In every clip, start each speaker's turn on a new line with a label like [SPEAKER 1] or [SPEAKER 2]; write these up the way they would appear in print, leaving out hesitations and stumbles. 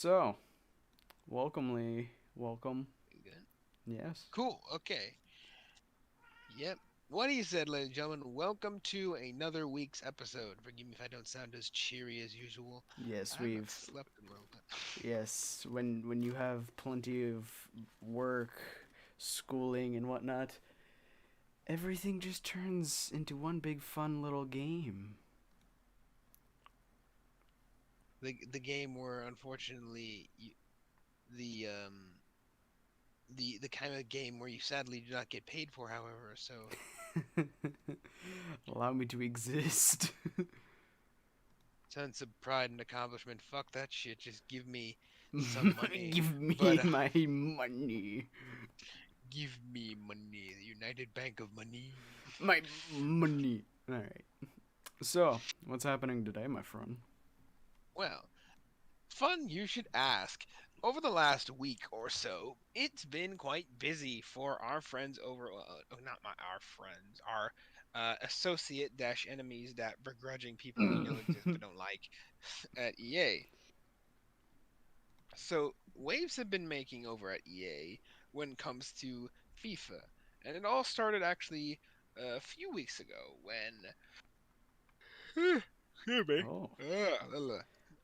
[SPEAKER 1] So, welcome, Lee. Welcome.
[SPEAKER 2] Good.
[SPEAKER 1] Yes.
[SPEAKER 2] Cool. Okay. Yep. What he said, ladies and gentlemen. Welcome to another week's episode. Forgive me if I don't sound as cheery as usual.
[SPEAKER 1] Yes,
[SPEAKER 2] I haven't
[SPEAKER 1] we've.
[SPEAKER 2] slept in a little bit.
[SPEAKER 1] Yes, when you have plenty of work, schooling, and whatnot, everything just turns into one big fun little game.
[SPEAKER 2] The game where unfortunately the the kind of game where you sadly do not get paid for, however. So
[SPEAKER 1] Allow me to exist.
[SPEAKER 2] sense of pride and accomplishment. Fuck that shit. Just give me some money.
[SPEAKER 1] Give me
[SPEAKER 2] But
[SPEAKER 1] my money.
[SPEAKER 2] give me money. The United Bank of Money.
[SPEAKER 1] My money. Alright. So, what's happening today, my friend?
[SPEAKER 2] Well, fun you should ask. Over the last week or so, it's been quite busy for our friends over, not our friends, our associate dash enemies that begrudging people we know exist but don't like at EA. So waves have been making over at EA when it comes to FIFA, and it all started actually a few weeks ago when, excuse me,
[SPEAKER 1] Oh.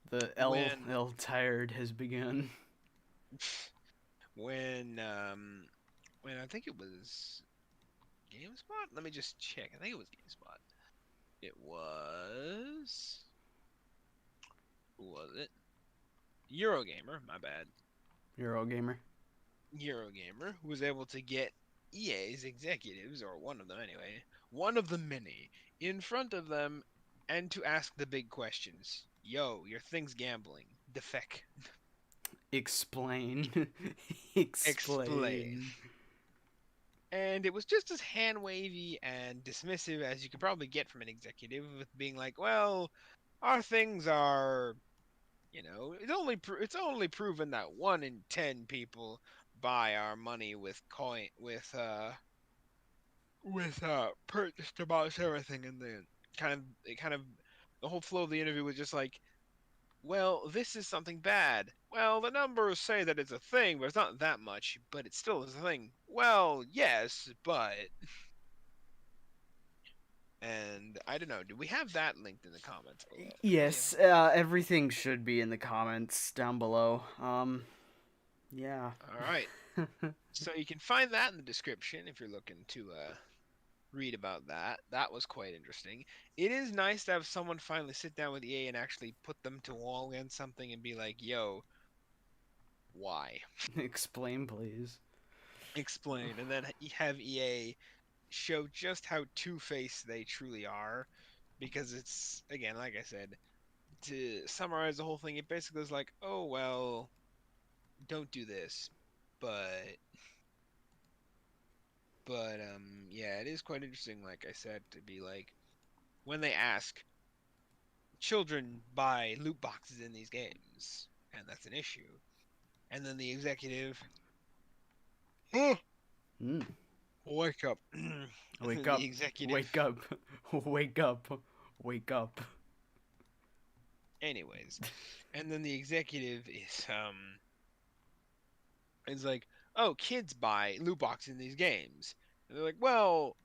[SPEAKER 1] The
[SPEAKER 2] when
[SPEAKER 1] L tired has begun.
[SPEAKER 2] when um when I think it was GameSpot? Let me just check. I think it was GameSpot. It was. Who was it? Eurogamer, my bad.
[SPEAKER 1] Eurogamer.
[SPEAKER 2] Eurogamer, who was able to get EA's executives, or one of them anyway, one of the many, in front of them and to ask the big questions. Yo, your thing's gambling. Defect.
[SPEAKER 1] Explain.
[SPEAKER 2] Explain.
[SPEAKER 1] Explain.
[SPEAKER 2] And it was just as hand wavy and dismissive as you could probably get from an executive, with being like, well, our things are, it's only proven that 1 in 10 people buy our money with coin with purchased about everything. And then kind of the whole flow of the interview was just like, well, this is something bad. Well, the numbers say that it's a thing, but it's not that much, but it still is a thing. Well, yes, but. And I don't know, do we have that linked in the comments below? We have.
[SPEAKER 1] Yes, everything should be in the comments down below. Yeah.
[SPEAKER 2] All right. So you can find that in the description if you're looking to read about that. That was quite interesting. It is nice to have someone finally sit down with EA and actually put them to wall against something and be like, "Yo, why?"
[SPEAKER 1] Explain, please.
[SPEAKER 2] Explain, and then have EA show just how two-faced they truly are, because it's, again, like I said, to summarize the whole thing, it basically is like, "Oh well, don't do this," but yeah, it is quite interesting, like I said, to be like, when they ask, children buy loot boxes in these games, and that's an issue. And then the executive, oh,
[SPEAKER 1] Mm.
[SPEAKER 2] wake up.
[SPEAKER 1] Wake
[SPEAKER 2] The
[SPEAKER 1] up.
[SPEAKER 2] executive,
[SPEAKER 1] Wake up. Wake up. Wake up.
[SPEAKER 2] anyways, and then the executive is like, oh, kids buy loot boxes in these games, and they're like, well,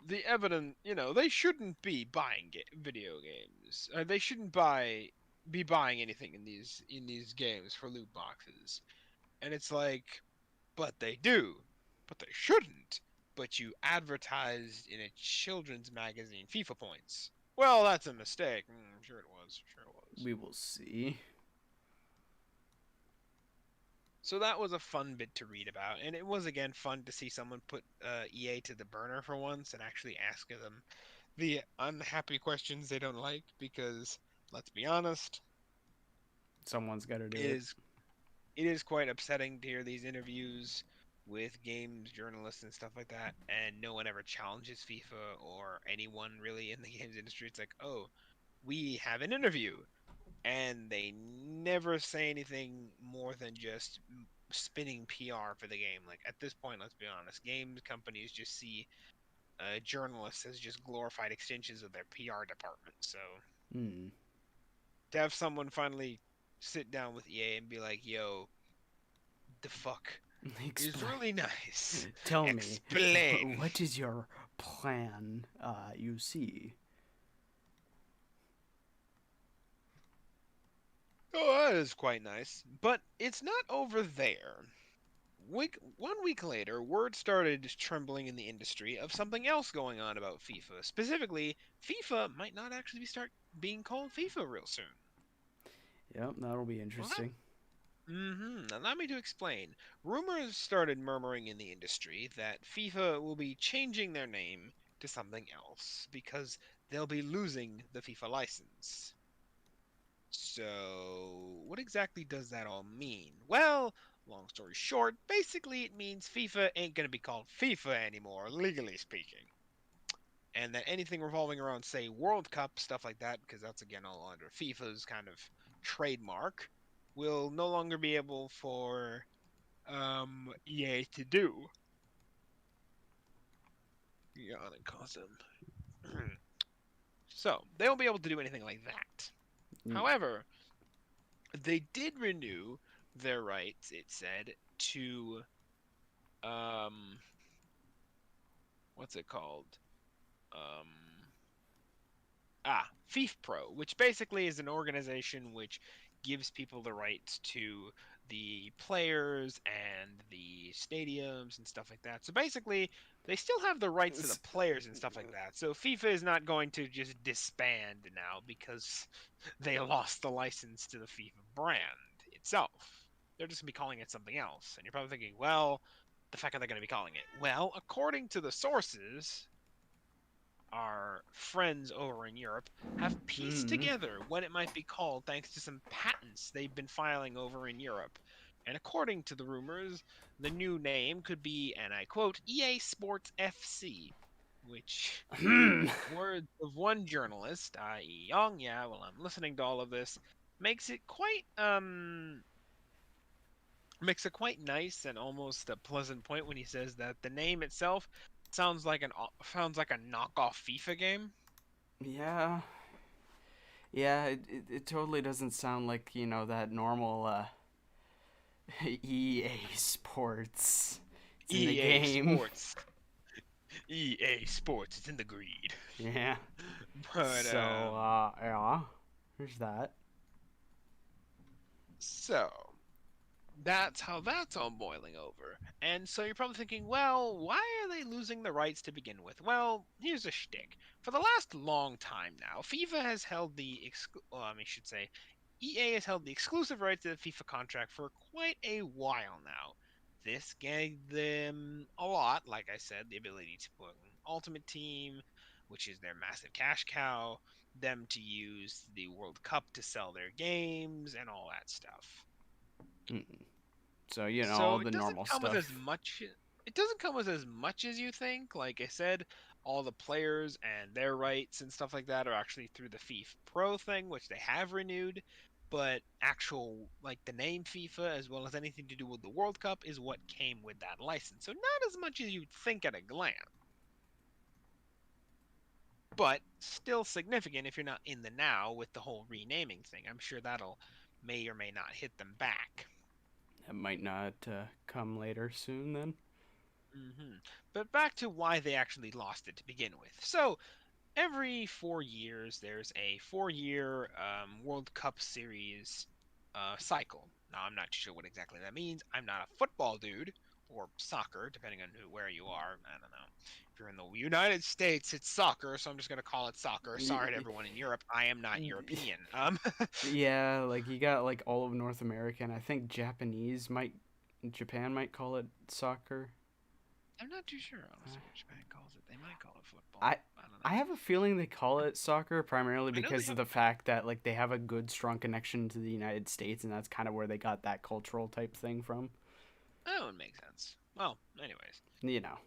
[SPEAKER 2] the evidence, they shouldn't be buying video games. They shouldn't be buying anything in these games for loot boxes. And it's like, but they do. But they shouldn't. But you advertised in a children's magazine FIFA points. Well, that's a mistake. Sure it was. Sure it was.
[SPEAKER 1] We will see.
[SPEAKER 2] So that was a fun bit to read about, and it was again fun to see someone put EA to the burner for once and actually ask them the unhappy questions they don't like. Because let's be honest,
[SPEAKER 1] Someone's got to do
[SPEAKER 2] it
[SPEAKER 1] it.
[SPEAKER 2] is it is quite upsetting to hear these interviews with games journalists and stuff like that, and no one ever challenges FIFA or anyone really in the games industry. It's like, oh, we have an interview, and they never say anything more than just spinning PR for the game. Like, at this point, let's be honest, games companies just see journalists as just glorified extensions of their PR department. So
[SPEAKER 1] Hmm.
[SPEAKER 2] to have someone finally sit down with EA and be like, "Yo, the fuck is
[SPEAKER 1] Explain.
[SPEAKER 2] really nice.
[SPEAKER 1] Tell me,
[SPEAKER 2] Explain."
[SPEAKER 1] what is your plan? You see.
[SPEAKER 2] Oh, that is quite nice. But it's not over there. 1 week later, word started trembling in the industry of something else going on about FIFA. Specifically, FIFA might not actually start being called FIFA real soon.
[SPEAKER 1] Yep, that'll be
[SPEAKER 2] What?
[SPEAKER 1] interesting.
[SPEAKER 2] Allow me to explain. Rumors started murmuring in the industry that FIFA will be changing their name to something else because they'll be losing the FIFA license. So, what exactly does that all mean? Well, long story short, basically it means FIFA ain't going to be called FIFA anymore, legally speaking. And that anything revolving around, say, World Cup, stuff like that, because that's again all under FIFA's kind of trademark, will no longer be able for EA to do. Yeah, and cause them. So, they won't be able to do anything like that.
[SPEAKER 1] Mm.
[SPEAKER 2] However, they did renew their rights, it said, to um what's it called? Um FIFA Pro, which basically is an organization which gives people the rights to the players and the stadiums and stuff like that. So basically, they still have the rights to the players and stuff like that. So FIFA is not going to just disband now because they lost the license to the FIFA brand itself. They're just going to be calling it something else. And you're probably thinking, well, the fuck are they going to be calling it? Well, according to the sources, our friends over in Europe have pieced
[SPEAKER 1] Mm.
[SPEAKER 2] together what it might be called thanks to some patents they've been filing over in Europe. And according to the rumors, the new name could be, and I quote, EA Sports FC, which,
[SPEAKER 1] Hmm.
[SPEAKER 2] in the words of one journalist, i.e., Young, yeah, well, I'm listening to all of this, makes it quite makes a quite nice and almost a pleasant point when he says that the name itself sounds like a knockoff FIFA game.
[SPEAKER 1] Yeah. Yeah, it totally doesn't sound like, that normal EA Sports. It's in the
[SPEAKER 2] EA
[SPEAKER 1] game.
[SPEAKER 2] Sports. EA Sports. It's in the greed.
[SPEAKER 1] Yeah.
[SPEAKER 2] But
[SPEAKER 1] So, yeah. There's that.
[SPEAKER 2] so that's how that's all boiling over. And so you're probably thinking, well, why are they losing the rights to begin with? Well, here's a shtick. For the last long time now, FIFA has held I should say, EA has held the exclusive rights to the FIFA contract for quite a while now. This gave them a lot, like I said, the ability to put an Ultimate Team, which is their massive cash cow, them to use the World Cup to sell their games, and all that stuff.
[SPEAKER 1] Mm. So, all
[SPEAKER 2] So
[SPEAKER 1] the
[SPEAKER 2] it doesn't
[SPEAKER 1] normal
[SPEAKER 2] come with as
[SPEAKER 1] stuff.
[SPEAKER 2] much. It doesn't come with as much as you think. Like I said, all the players and their rights and stuff like that are actually through the FIFA Pro thing, which they have renewed. But actual, like the name FIFA, as well as anything to do with the World Cup, is what came with that license. So not as much as you'd think at a glance, but still significant if you're not in the now with the whole renaming thing. I'm sure that'll may or may not hit them back.
[SPEAKER 1] That might not come later soon then.
[SPEAKER 2] But back to why they actually lost it to begin with. So every 4 years, there's a 4 year World Cup series cycle. Now, I'm not sure what exactly that means. I'm not a football dude or soccer, depending on where you are. I don't know. If you're in the United States, it's soccer, so I'm just going to call it soccer. Sorry to everyone in Europe. I am not European.
[SPEAKER 1] Yeah, like you got like all of North America, and I think Japan might call it soccer.
[SPEAKER 2] I'm not too sure, honestly, what Japan calls it. They might call it football.
[SPEAKER 1] I
[SPEAKER 2] I don't
[SPEAKER 1] I
[SPEAKER 2] know.
[SPEAKER 1] have a feeling they call it soccer primarily
[SPEAKER 2] I know they
[SPEAKER 1] because of
[SPEAKER 2] have.
[SPEAKER 1] the fact that like they have a good strong connection to the United States, and that's kind of where they got that cultural type thing from.
[SPEAKER 2] Oh, it makes sense. Well, anyways.
[SPEAKER 1] You know.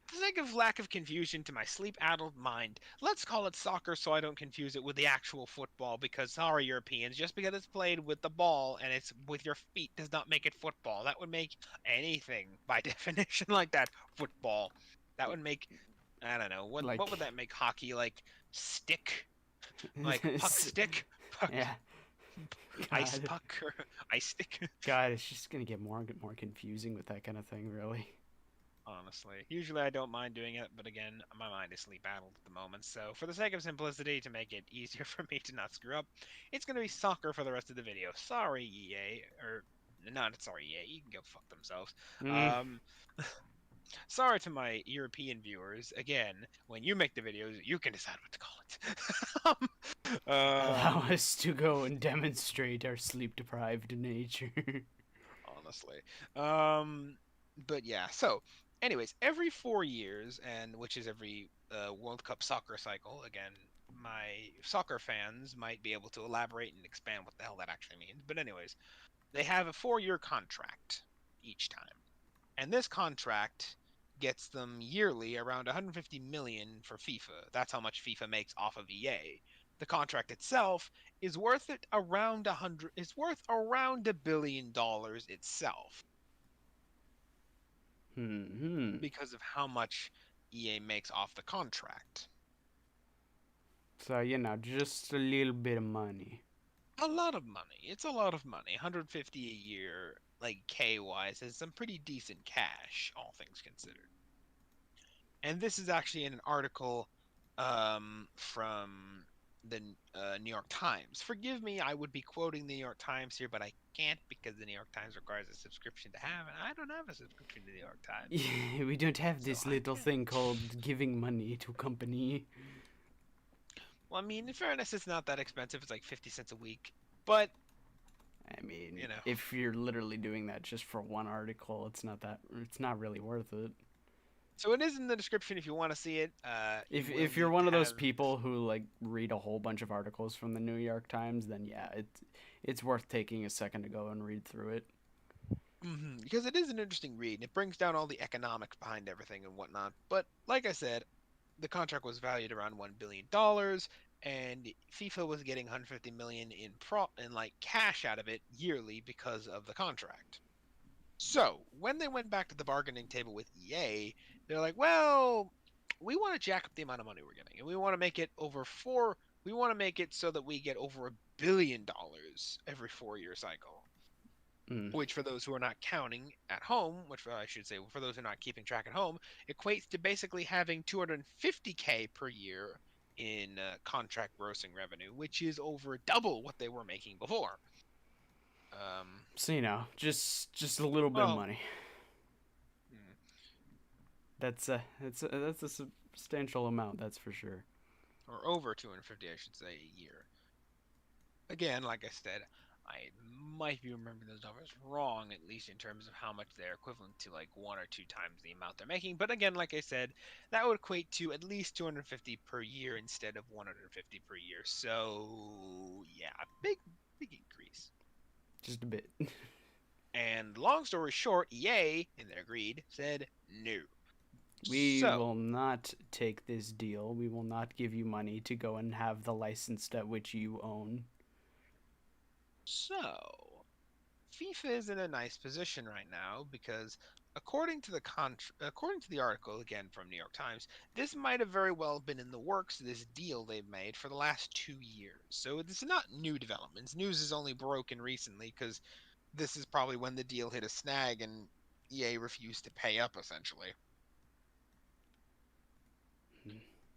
[SPEAKER 2] For the sake of lack of confusion to my sleep-addled mind, let's call it soccer so I don't confuse it with the actual football because, sorry, Europeans, just because it's played with the ball and it's with your feet does not make it football. That would make anything, by definition, like that, football. That would make, I don't know, what
[SPEAKER 1] Like
[SPEAKER 2] would that make hockey, like, stick? Like, puck stick? Puck.
[SPEAKER 1] yeah.
[SPEAKER 2] Ice
[SPEAKER 1] God,
[SPEAKER 2] puck or ice stick.
[SPEAKER 1] God, it's just gonna get more and more confusing with that kind of thing, really.
[SPEAKER 2] Honestly, usually I don't mind doing it, but again, my mind is sleep addled at the moment. So, for the sake of simplicity, to make it easier for me to not screw up, it's gonna be soccer for the rest of the video. Sorry, EA, or not sorry, EA. You can go fuck themselves.
[SPEAKER 1] Mm.
[SPEAKER 2] Um, Sorry to my European viewers. Again, when you make the videos, you can decide what to call it.
[SPEAKER 1] Allow us to go and demonstrate our sleep deprived nature.
[SPEAKER 2] Honestly. Um, but yeah. So, anyways, every 4 years, and which is every World Cup soccer cycle. Again, my soccer fans might be able to elaborate and expand what the hell that actually means. But anyways, they have a 4-year contract each time. And this contract gets them yearly around 150 million for FIFA. That's how much FIFA makes off of EA. The contract itself is worth it around 100 is worth around $1 billion itself
[SPEAKER 1] Hmm.
[SPEAKER 2] because of how much EA makes off the contract.
[SPEAKER 1] So, just a little bit of money.
[SPEAKER 2] A lot of money. It's a lot of money. 150 a year, like K wise, is some pretty decent cash, all things considered. And this is actually in an article from the New York Times. Forgive me, I would be quoting the New York Times here, but I can't because the New York Times requires a subscription to have, and I don't have a subscription to the New York Times,
[SPEAKER 1] We don't have
[SPEAKER 2] so
[SPEAKER 1] this
[SPEAKER 2] I
[SPEAKER 1] little
[SPEAKER 2] can't.
[SPEAKER 1] thing called giving money to company.
[SPEAKER 2] Well, I mean, in fairness, it's not that expensive. It's like 50 cents a week, but
[SPEAKER 1] I mean,
[SPEAKER 2] you know.
[SPEAKER 1] if you're literally doing that just for one article, it's not really worth it.
[SPEAKER 2] So it is in the description if you want to see it. You will
[SPEAKER 1] If you're
[SPEAKER 2] need
[SPEAKER 1] one
[SPEAKER 2] to
[SPEAKER 1] of those
[SPEAKER 2] have.
[SPEAKER 1] people who like read a whole bunch of articles from the New York Times, then yeah, it's worth taking a second to go and read through it.
[SPEAKER 2] Because it is an interesting read, and it brings down all the economics behind everything and whatnot. But like I said, the contract was valued around $1 billion, and FIFA was getting 150 million in like cash out of it yearly because of the contract. So when they went back to the bargaining table with EA, they're like, "Well, we want to jack up the amount of money we're getting, and we want to make it over four. We want to make it so that we get over $1 billion every 4-year cycle."
[SPEAKER 1] Mm.
[SPEAKER 2] Which, for those who are not counting at home, which I should say, for those who are not keeping track at home, equates to basically having 250K per year in contract grossing revenue, which is over double what they were making before. Um,
[SPEAKER 1] So just a little bit of
[SPEAKER 2] well,
[SPEAKER 1] money.
[SPEAKER 2] hmm,
[SPEAKER 1] That's a substantial amount, that's for sure.
[SPEAKER 2] or over 250, I should say, a year. Again, like I said, I might be remembering those numbers wrong, at least in terms of how much they're equivalent to, like 1 or 2 times the amount they're making. But again, like I said, that would equate to at least 250 per year instead of 150 per year. So yeah, big increase.
[SPEAKER 1] Just a bit.
[SPEAKER 2] And long story short, EA, in their greed, said no.
[SPEAKER 1] We
[SPEAKER 2] So
[SPEAKER 1] will not take this deal. We will not give you money to go and have the license that which you own.
[SPEAKER 2] so FIFA is in a nice position right now because according to the article again from New York Times, this might have very well been in the works, this deal they've made for the last 2 years. So it's not new developments. News is only broken recently because this is probably when the deal hit a snag and EA refused to pay up essentially.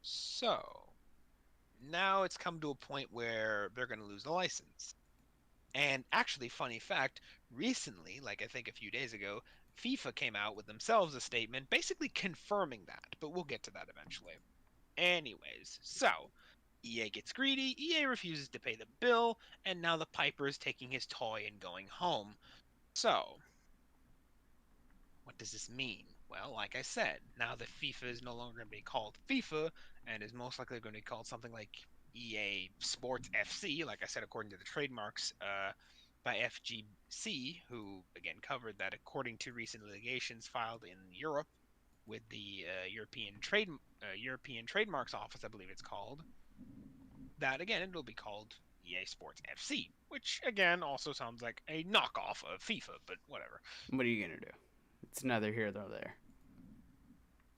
[SPEAKER 2] So now it's come to a point where they're going to lose the license. And actually, funny fact, recently, like I think a few days ago, FIFA came out with themselves a statement basically confirming that, but we'll get to that eventually. Anyways, so EA gets greedy, EA refuses to pay the bill, and now the Piper is taking his toy and going home. So, what does this mean? Well, like I said, now that FIFA is no longer going to be called FIFA and is most likely going to be called something like EA Sports FC, like I said, according to the trademarks by FGC, who again covered that according to recent litigations filed in Europe with the European Trademarks Office, I believe it's called. That again, it'll be called EA Sports FC, which again also sounds like a knockoff of FIFA, but whatever.
[SPEAKER 1] What are you gonna do? It's neither here nor there.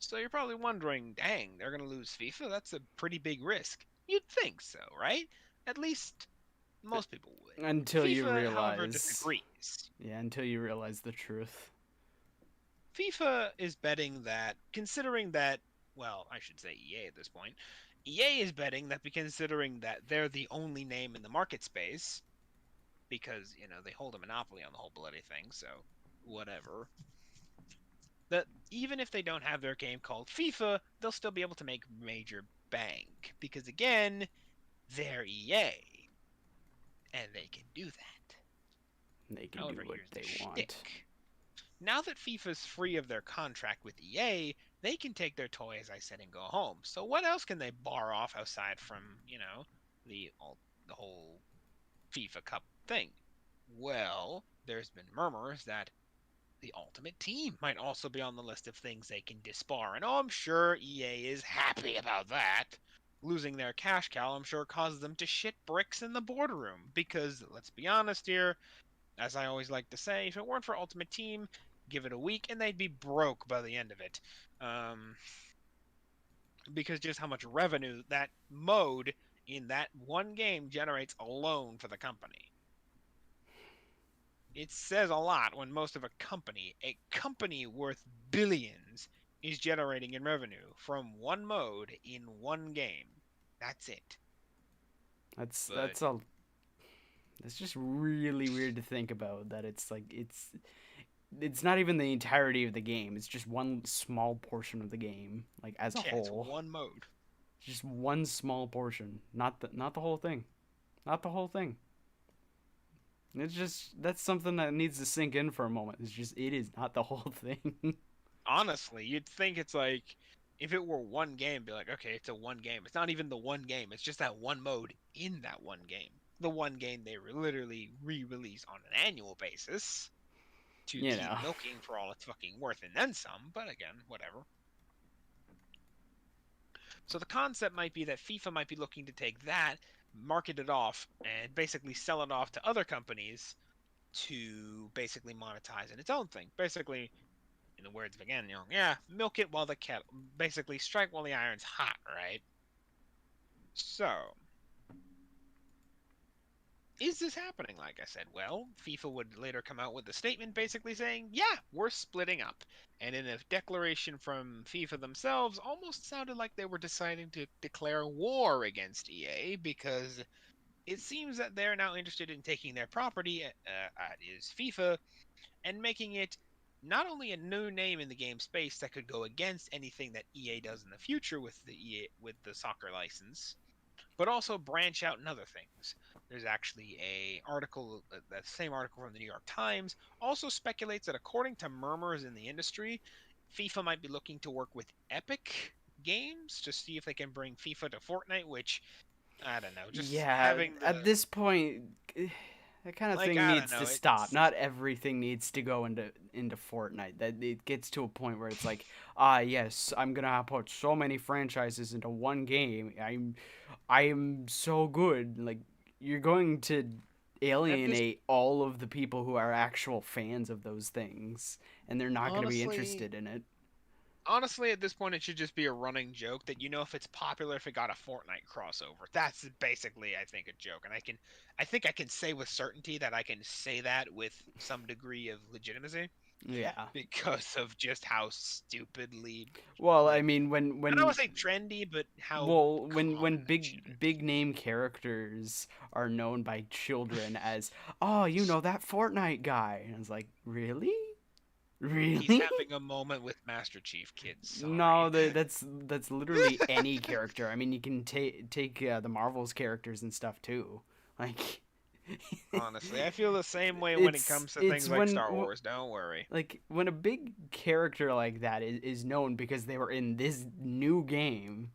[SPEAKER 2] So you're probably wondering, dang, they're going to lose FIFA? That's a pretty big risk. You'd think so, right? At least Most people would.
[SPEAKER 1] Until you
[SPEAKER 2] FIFA, however,
[SPEAKER 1] realize,
[SPEAKER 2] disagrees.
[SPEAKER 1] yeah, until you realize the truth.
[SPEAKER 2] FIFA is betting that, considering that, well, I should say EA at this point, EA is betting that, considering that they're the only name in the market space, because, they hold a monopoly on the whole bloody thing, so whatever, that even if they don't have their game called FIFA, they'll still be able to make major bank. Because, again, they're EA, and they can do that.
[SPEAKER 1] They can do
[SPEAKER 2] However,
[SPEAKER 1] what
[SPEAKER 2] here's the
[SPEAKER 1] they want.
[SPEAKER 2] shtick. Now that FIFA's free of their contract with EA, they can take their toy, as I said, and go home. So what else can they bar off outside from, the the whole FIFA Cup thing? Well, there's been murmurs that the Ultimate Team might also be on the list of things they can disbar, and I'm sure EA is happy about that. Losing their cash cow, I'm sure, causes them to shit bricks in the boardroom, because, let's be honest here, as I always like to say, if it weren't for Ultimate Team, give it a week and they'd be broke by the end of it. Because just how much revenue that mode in that one game generates alone for the company. It says a lot when most of a company worth billions, is generating in revenue from one mode in one game. That's it.
[SPEAKER 1] That's
[SPEAKER 2] But
[SPEAKER 1] that's a It's just really weird to think about that it's like it's not even the entirety of the game. It's just one small portion of the game, like as a
[SPEAKER 2] yeah, it's
[SPEAKER 1] whole.
[SPEAKER 2] one mode.
[SPEAKER 1] Just one small portion, not the whole thing. Not the whole thing. It's just that's something that needs to sink in for a moment. It is not the whole thing.
[SPEAKER 2] Honestly, you'd think it's like, if it were one game, be like, okay, it's a one game. It's not even the one game. It's just that one mode in that one game. The one game they literally re-release on an annual basis to
[SPEAKER 1] You
[SPEAKER 2] keep
[SPEAKER 1] know.
[SPEAKER 2] milking for all it's fucking worth and then some. But again, whatever. So the concept might be that FIFA might be looking to take that, market it off, and basically sell it off to other companies to basically monetize in its own thing. Basically, in the words of again, yeah, milk it while the kettle, basically strike while the iron's hot, right? So, is this happening? Like I said, well, FIFA would later come out with a statement basically saying, yeah, we're splitting up. And in a declaration from FIFA themselves, almost sounded like they were deciding to declare war against EA, because it seems that they're now interested in taking their property, is FIFA, and making it not only a new name in the game space that could go against anything that EA does in the future with the soccer license, but also branch out in other things. There's actually a article, that same article from the New York Times, also speculates that according to murmurs in the industry, FIFA might be looking to work with Epic Games to see if they can bring FIFA to Fortnite, which, I don't know, just
[SPEAKER 1] Yeah,
[SPEAKER 2] having
[SPEAKER 1] at
[SPEAKER 2] the,
[SPEAKER 1] this point, that kind of
[SPEAKER 2] like,
[SPEAKER 1] thing
[SPEAKER 2] I don't
[SPEAKER 1] needs to
[SPEAKER 2] know,
[SPEAKER 1] stop.
[SPEAKER 2] it's
[SPEAKER 1] Not everything needs to go into Fortnite. That it gets to a point where it's like, ah, yes, I'm gonna put so many franchises into one game. I am so good. Like you're going to
[SPEAKER 2] at this,
[SPEAKER 1] alienate all of the people who are actual fans of those things, and they're not going to be
[SPEAKER 2] honestly,
[SPEAKER 1] interested in it.
[SPEAKER 2] honestly, at this point, it should just be a running joke that, if it's popular, if it got a Fortnite crossover. That's basically, I think, a joke, and I think I can say with certainty that I can say that with some degree of legitimacy
[SPEAKER 1] Yeah.
[SPEAKER 2] because of just how stupidly,
[SPEAKER 1] Well, I
[SPEAKER 2] like,
[SPEAKER 1] mean, when
[SPEAKER 2] I don't
[SPEAKER 1] when
[SPEAKER 2] want to say trendy, but how
[SPEAKER 1] well, when
[SPEAKER 2] common that shit
[SPEAKER 1] big
[SPEAKER 2] is.
[SPEAKER 1] name characters are known by children as, oh, that Fortnite guy, and it's like, really,
[SPEAKER 2] He's
[SPEAKER 1] really?
[SPEAKER 2] having a moment with Master Chief, kids.
[SPEAKER 1] No,
[SPEAKER 2] Sorry.
[SPEAKER 1] that's literally any character. I mean, you can take the Marvel's characters and stuff too. Like,
[SPEAKER 2] Honestly, I feel the same way when it
[SPEAKER 1] it's
[SPEAKER 2] comes to
[SPEAKER 1] it's
[SPEAKER 2] things like Star Wars. Don't worry.
[SPEAKER 1] like when a big character like that is known because they were in this new game.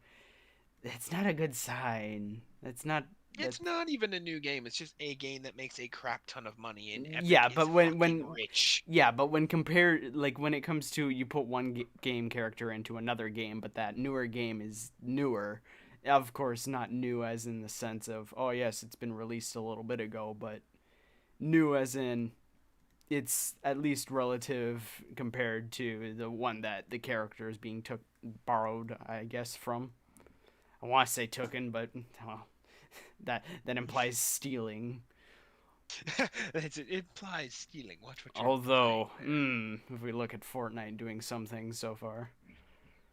[SPEAKER 1] That's not a good sign. That's not that.
[SPEAKER 2] It's not even a new game. It's just a game that makes a crap ton of money, and Epic
[SPEAKER 1] Yeah,
[SPEAKER 2] is
[SPEAKER 1] but
[SPEAKER 2] fucking rich.
[SPEAKER 1] when compared, like when it comes to you put one game character into another game, but that newer game is newer. Of course, not new as in the sense of, oh yes, it's been released a little bit ago, but new as in it's at least relative compared to the one that the character is being borrowed, I guess, from. I want to say tooken, but well, That implies stealing.
[SPEAKER 2] It implies stealing. Watch what you're implying
[SPEAKER 1] Although,
[SPEAKER 2] there.
[SPEAKER 1] if we look at Fortnite doing some things so far.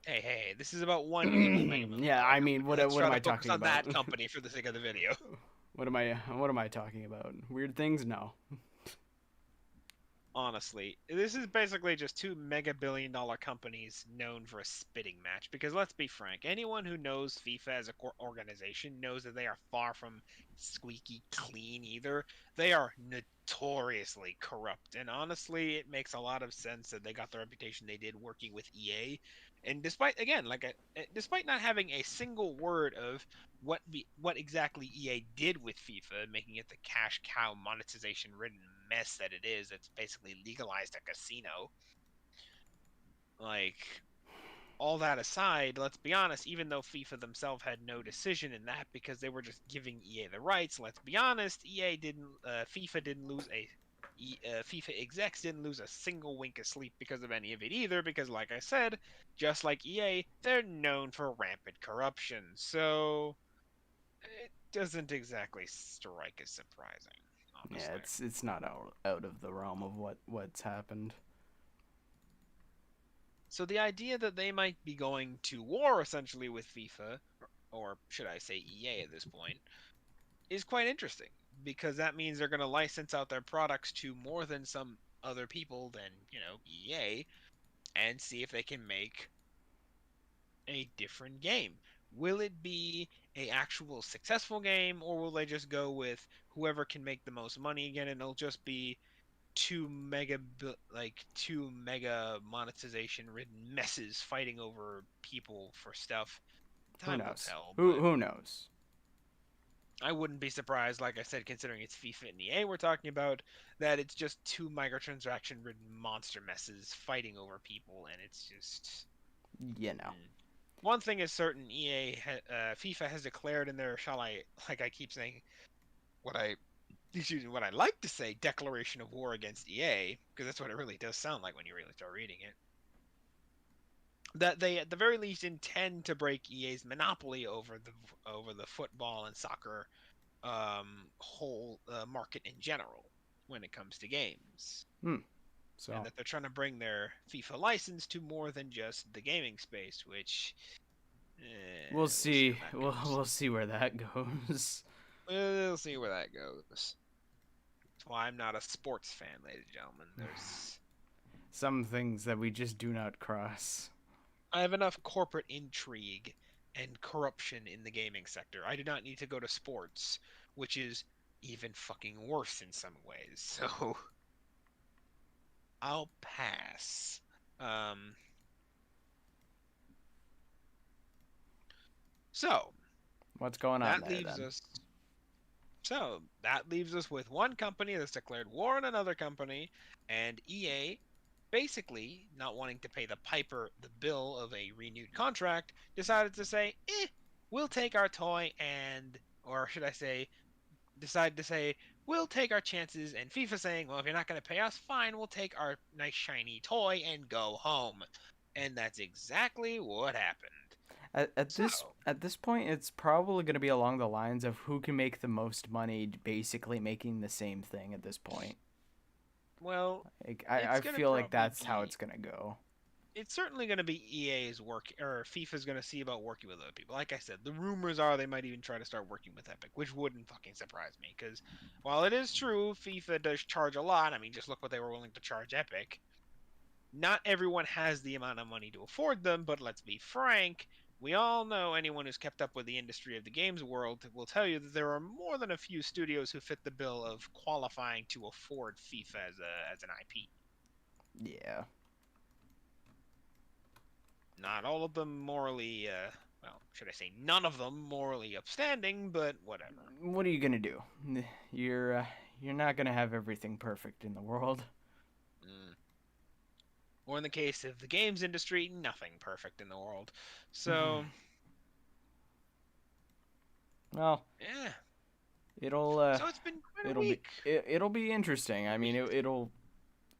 [SPEAKER 2] Hey, this is about one evil mega million
[SPEAKER 1] Yeah,
[SPEAKER 2] dollar
[SPEAKER 1] I mean,
[SPEAKER 2] company.
[SPEAKER 1] what
[SPEAKER 2] Let's
[SPEAKER 1] what
[SPEAKER 2] try
[SPEAKER 1] am
[SPEAKER 2] to
[SPEAKER 1] I
[SPEAKER 2] focus
[SPEAKER 1] talking
[SPEAKER 2] on
[SPEAKER 1] about?
[SPEAKER 2] that company for the sake of the video.
[SPEAKER 1] what am I talking about? Weird things? No.
[SPEAKER 2] Honestly, this is basically just two mega billion dollar companies known for a spitting match. Because let's be frank, anyone who knows FIFA as a core organization knows that they are far from squeaky clean either. They are notoriously corrupt. And honestly, it makes a lot of sense that they got the reputation they did working with EA. And despite, again, despite not having a single word of what exactly EA did with FIFA, making it the cash cow monetization ridden mess that it is. It's basically legalized a casino. Like all that aside, let's be honest, even though FIFA themselves had no decision in that because they were just giving EA the rights, let's be honest, FIFA didn't lose FIFA execs didn't lose a single wink of sleep because of any of it either, because like I said, just like EA, they're known for rampant corruption. So it doesn't exactly strike as surprising,
[SPEAKER 1] Yeah,
[SPEAKER 2] honestly.
[SPEAKER 1] it's not out of the realm of what's happened.
[SPEAKER 2] So the idea that they might be going to war essentially with FIFA, or should I say EA at this point, is quite interesting because that means they're going to license out their products to more than some other people than, EA and see if they can make a different game. Will it be a actual successful game or will they just go with whoever can make the most money again and it'll just be two mega monetization ridden messes fighting over people for stuff.
[SPEAKER 1] Who
[SPEAKER 2] Time will
[SPEAKER 1] knows?
[SPEAKER 2] tell,
[SPEAKER 1] Who
[SPEAKER 2] but
[SPEAKER 1] who knows?
[SPEAKER 2] I wouldn't be surprised, like I said, considering it's FIFA and EA we're talking about, that it's just two microtransaction ridden monster messes fighting over people, and it's just.
[SPEAKER 1] You know.
[SPEAKER 2] Hmm. One thing is certain: FIFA has declared in their, shall I, like I keep saying, what I what I like to say, declaration of war against EA, because that's what it really does sound like when you really start reading it. That they at the very least intend to break EA's monopoly over the football and soccer whole market in general when it comes to games,
[SPEAKER 1] Hmm.
[SPEAKER 2] and
[SPEAKER 1] So
[SPEAKER 2] that they're trying to bring their FIFA license to more than just the gaming space, which
[SPEAKER 1] we'll
[SPEAKER 2] we'll see
[SPEAKER 1] see.
[SPEAKER 2] how that
[SPEAKER 1] We'll
[SPEAKER 2] goes.
[SPEAKER 1] we'll see where that goes.
[SPEAKER 2] We'll see where that goes. That's why I'm not a sports fan, ladies and gentlemen.
[SPEAKER 1] Some things that we just do not cross.
[SPEAKER 2] I have enough corporate intrigue and corruption in the gaming sector. I do not need to go to sports, which is even fucking worse in some ways. So I'll pass. Um, so
[SPEAKER 1] What's going on
[SPEAKER 2] that
[SPEAKER 1] there
[SPEAKER 2] leaves
[SPEAKER 1] then?
[SPEAKER 2] us. So that leaves us with one company that's declared war on another company, and EA, basically not wanting to pay the bill of a renewed contract, decided to say, we'll take our toy and, or should I say, decide to say, we'll take our chances, and FIFA saying, well, if you're not going to pay us, fine, we'll take our nice shiny toy and go home. And that's exactly what happened.
[SPEAKER 1] At
[SPEAKER 2] So,
[SPEAKER 1] this point, it's probably going to be along the lines of who can make the most money, basically making the same thing at this point.
[SPEAKER 2] well,
[SPEAKER 1] Like,
[SPEAKER 2] it's
[SPEAKER 1] I
[SPEAKER 2] going to
[SPEAKER 1] feel like
[SPEAKER 2] probably
[SPEAKER 1] that's how
[SPEAKER 2] be
[SPEAKER 1] it's going to go.
[SPEAKER 2] it's certainly going to be EA's work, or FIFA's going to see about working with other people. Like I said, the rumors are they might even try to start working with Epic, which wouldn't fucking surprise me. Because while it is true FIFA does charge a lot, I mean, just look what they were willing to charge Epic. Not everyone has the amount of money to afford them, but let's be frank. We all know anyone who's kept up with the industry of the games world will tell you that there are more than a few studios who fit the bill of qualifying to afford FIFA as an IP.
[SPEAKER 1] Yeah.
[SPEAKER 2] Not all of them morally, well, should I say, none of them morally upstanding, but whatever.
[SPEAKER 1] What are you going to do? You're uh, you're not going to have everything perfect in the world.
[SPEAKER 2] Mm. Or in the case of the games industry, nothing perfect in the world. So,
[SPEAKER 1] Well,
[SPEAKER 2] yeah.
[SPEAKER 1] it'll
[SPEAKER 2] So it's been quite a week.
[SPEAKER 1] it'll be interesting. I mean,
[SPEAKER 2] Week.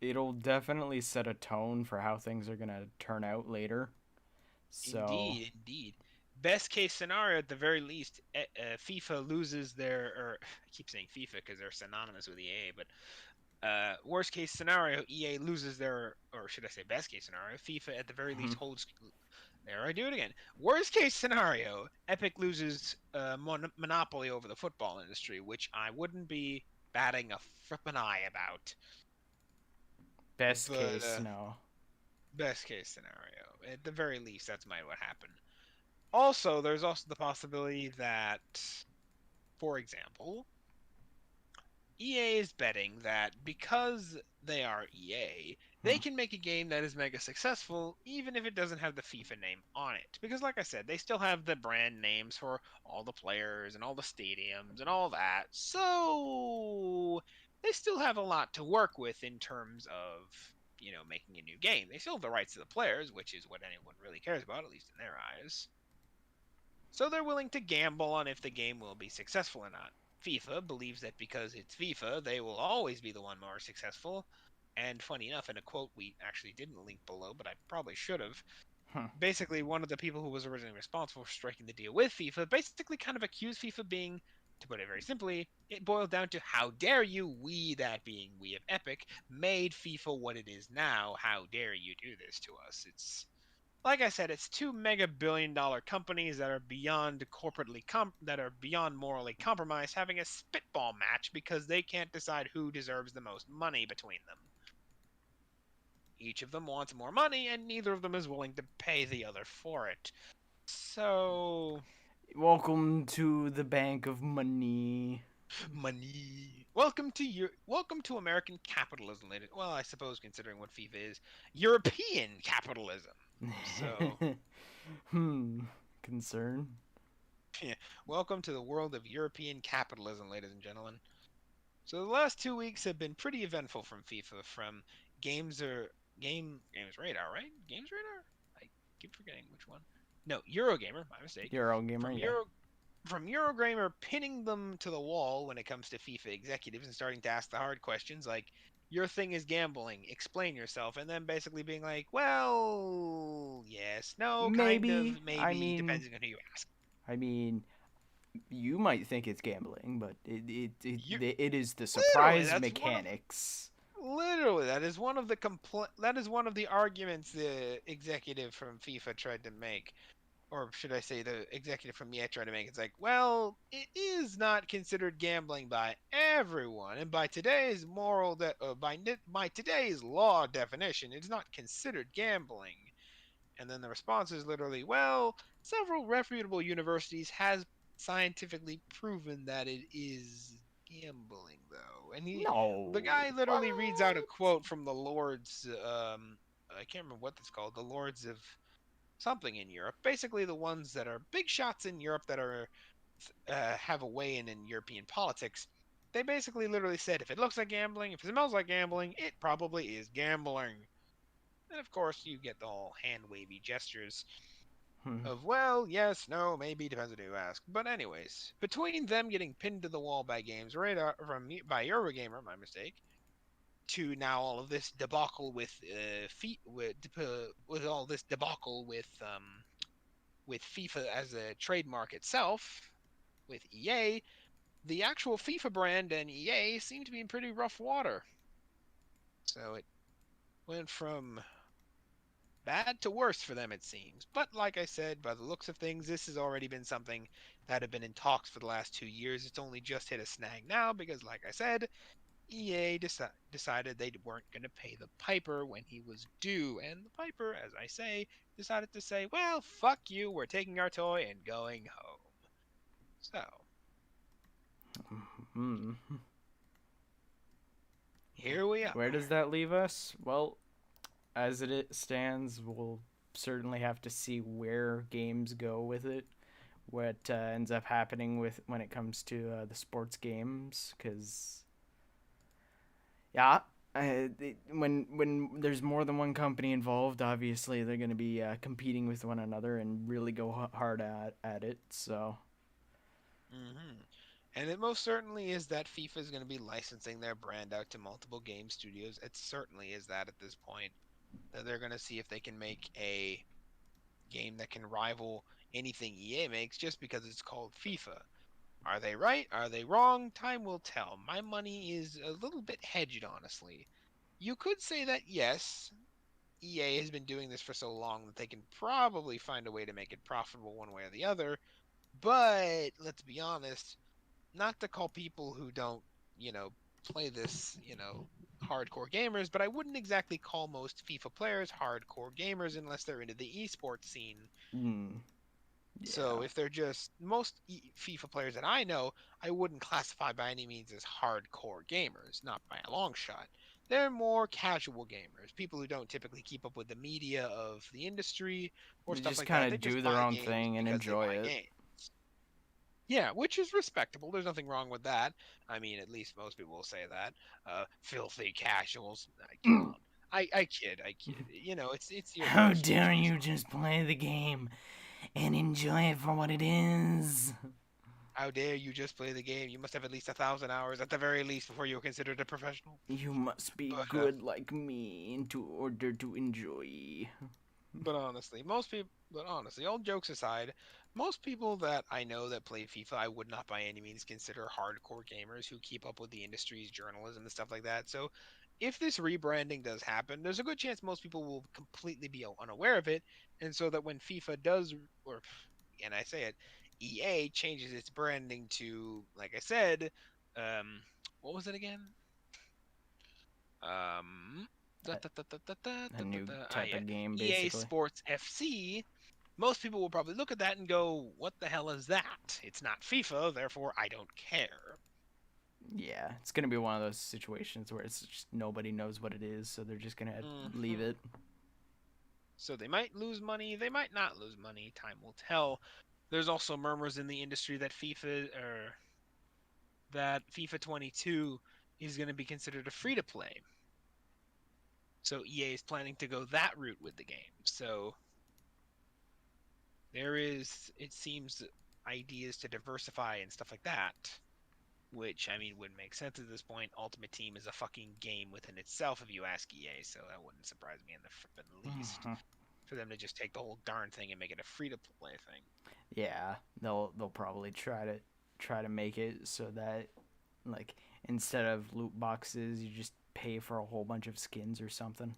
[SPEAKER 1] it'll definitely set a tone for how things are going to turn out later. So,
[SPEAKER 2] Indeed, indeed. best case scenario, at the very least, FIFA loses their, or I keep saying FIFA because they're synonymous with EA, but worst case scenario, EA loses their, or should I say best case scenario, FIFA at the very least holds. There, I do it again. Worst case scenario, Epic loses monopoly over the football industry, which I wouldn't be batting a flippin' eye about.
[SPEAKER 1] Best
[SPEAKER 2] But
[SPEAKER 1] case, no.
[SPEAKER 2] best case scenario, at the very least, that's might what happened. Also, there's also the possibility that, for example, EA is betting that because they are EA, they
[SPEAKER 1] Hmm.
[SPEAKER 2] can make a game that is mega successful even if it doesn't have the FIFA name on it. Because, like I said, they still have the brand names for all the players and all the stadiums and all that. So they still have a lot to work with in terms of, making a new game. They still have the rights to the players, which is what anyone really cares about, at least in their eyes. So they're willing to gamble on if the game will be successful or not. FIFA believes that because it's FIFA, they will always be the one more successful. And funny enough, in a quote we actually didn't link below, but I probably should have,
[SPEAKER 1] Hmm.
[SPEAKER 2] basically one of the people who was originally responsible for striking the deal with FIFA basically kind of accused FIFA being, to put it very simply, it boiled down to how dare you, we, that being we of Epic, made FIFA what it is now. How dare you do this to us? It's like I said, it's two mega billion-dollar companies that are beyond that are beyond morally compromised, having a spitball match because they can't decide who deserves the most money between them. Each of them wants more money, and neither of them is willing to pay the other for it. So,
[SPEAKER 1] Welcome to the bank of money.
[SPEAKER 2] money. Welcome to American capitalism, ladies. Well, I suppose considering what FIFA is, European capitalism. So,
[SPEAKER 1] Hmm. Concern?
[SPEAKER 2] yeah, welcome to the world of European capitalism, ladies and gentlemen. So the last 2 weeks have been pretty eventful from FIFA, from Games or Games Radar, right? Games Radar? I keep forgetting which one. No, Eurogamer, my mistake.
[SPEAKER 1] Eurogamer,
[SPEAKER 2] From
[SPEAKER 1] yeah.
[SPEAKER 2] Eurogamer pinning them to the wall when it comes to FIFA executives and starting to ask the hard questions like your thing is gambling, explain yourself, and then basically being like, well, yes, no, kind of,
[SPEAKER 1] Maybe.
[SPEAKER 2] maybe, depending on who you ask.
[SPEAKER 1] I mean, you might think it's gambling, but
[SPEAKER 2] You
[SPEAKER 1] it is the
[SPEAKER 2] literally,
[SPEAKER 1] surprise mechanics.
[SPEAKER 2] that is one of the that is one of the arguments the executive from FIFA tried to make, or should I say the executive from EA tried to make. It's like, well, it is not considered gambling by everyone, and by today's by today's law definition, it's not considered gambling. And then the response is literally, well, several reputable universities has scientifically proven that it is gambling though. And the
[SPEAKER 1] No.
[SPEAKER 2] guy literally reads out a
[SPEAKER 1] What?
[SPEAKER 2] quote from the Lords, I can't remember what it's called, the Lords of something in Europe. Basically the ones that are big shots in Europe that are have a way in European politics. They basically literally said if it looks like gambling, if it smells like gambling, it probably is gambling. And of course, you get the whole hand wavy gestures
[SPEAKER 1] Hmm.
[SPEAKER 2] of, well, yes, no, maybe, depends on who you ask. But anyways, between them getting pinned to the wall by Games Radar by Eurogamer, my mistake, to now all of this debacle with with all this debacle with FIFA as a trademark itself, with EA, the actual FIFA brand and EA seem to be in pretty rough water. So it went from bad to worse for them, it seems. But like I said, by the looks of things, this has already been something that had been in talks for the last 2 years. It's only just hit a snag now because, like I said, EA decided they weren't going to pay the Piper when he was due. And the Piper, as I say, decided to say, well, fuck you, we're taking our toy and going home. So,
[SPEAKER 1] Hmm.
[SPEAKER 2] here we are.
[SPEAKER 1] Where does that leave us? Well, as it stands, we'll certainly have to see where games go with it. What ends up happening with when it comes to the sports games, because yeah, when there's more than one company involved, obviously they're going to be competing with one another and really go hard at it. So
[SPEAKER 2] Hmm. And it most certainly is that FIFA is going to be licensing their brand out to multiple game studios. It certainly is that at this point. That they're going to see if they can make a game that can rival anything EA makes just because it's called FIFA. Are they right? Are they wrong? Time will tell. My money is a little bit hedged, honestly. You could say that yes, EA has been doing this for so long that they can probably find a way to make it profitable one way or the other. But let's be honest, not to call people who don't, you know, play this, hardcore gamers, but I wouldn't exactly call most FIFA players hardcore gamers unless they're into the esports scene.
[SPEAKER 1] Mm,
[SPEAKER 2] So
[SPEAKER 1] yeah.
[SPEAKER 2] if they're just FIFA players that I know, I wouldn't classify by any means as hardcore gamers, not by a long shot. They're more casual gamers, people who don't typically keep up with the media of the industry or
[SPEAKER 1] They
[SPEAKER 2] stuff
[SPEAKER 1] just
[SPEAKER 2] like
[SPEAKER 1] kind
[SPEAKER 2] that. They
[SPEAKER 1] of do
[SPEAKER 2] just
[SPEAKER 1] their
[SPEAKER 2] buy
[SPEAKER 1] own
[SPEAKER 2] games
[SPEAKER 1] thing and
[SPEAKER 2] because they
[SPEAKER 1] enjoy
[SPEAKER 2] buy
[SPEAKER 1] it.
[SPEAKER 2] games. Yeah, which is respectable. There's nothing wrong with that. I mean, at least most people will say that. Filthy casuals. Come on. I kid. I kid. It's your
[SPEAKER 1] How
[SPEAKER 2] personal
[SPEAKER 1] dare
[SPEAKER 2] choice.
[SPEAKER 1] you just play the game and enjoy it for what it is?
[SPEAKER 2] How dare you just play the game? You must have at least 1,000 hours at the very least before you're considered a professional.
[SPEAKER 1] You must be
[SPEAKER 2] But
[SPEAKER 1] good like me in order to enjoy.
[SPEAKER 2] but honestly, all jokes aside, most people that I know that play FIFA, I would not by any means consider hardcore gamers who keep up with the industry's journalism and stuff like that. So, if this rebranding does happen, there's a good chance most people will completely be unaware of it, and so that when FIFA does, or and I say it, EA changes its branding to, like I said, um, what was it again? Um,
[SPEAKER 1] A new type
[SPEAKER 2] yeah,
[SPEAKER 1] of game,
[SPEAKER 2] EA
[SPEAKER 1] basically.
[SPEAKER 2] Sports FC. Most people will probably look at that and go, "What the hell is that? It's not FIFA, therefore I don't care."
[SPEAKER 1] Yeah, it's gonna be one of those situations where it's just nobody knows what it is, so they're just gonna leave
[SPEAKER 2] Hmm.
[SPEAKER 1] it.
[SPEAKER 2] So they might lose money, they might not lose money. Time will tell. There's also murmurs in the industry that FIFA 22 is going to be considered a free to play. So EA is planning to go that route with the game. So there is, it seems, ideas to diversify and stuff like that, which I mean would make sense at this point. Ultimate Team is a fucking game within itself, if you ask EA, so that wouldn't surprise me in the frippin' least for them to just take the whole darn thing and make it a free to play thing.
[SPEAKER 1] Yeah, they'll probably try to make it so that like instead of loot boxes, you just pay for a whole bunch of skins or something.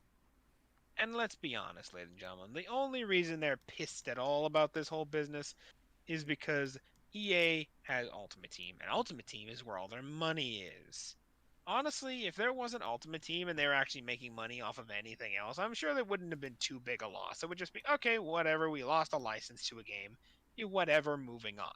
[SPEAKER 2] And let's be honest, ladies and gentlemen, the only reason they're pissed at all about this whole business is because EA has Ultimate Team, and Ultimate Team is where all their money is. Honestly, if there wasn't Ultimate Team and they were actually making money off of anything else, I'm sure there wouldn't have been too big a loss. It would just be, okay, whatever, we lost a license to a game, whatever, moving on.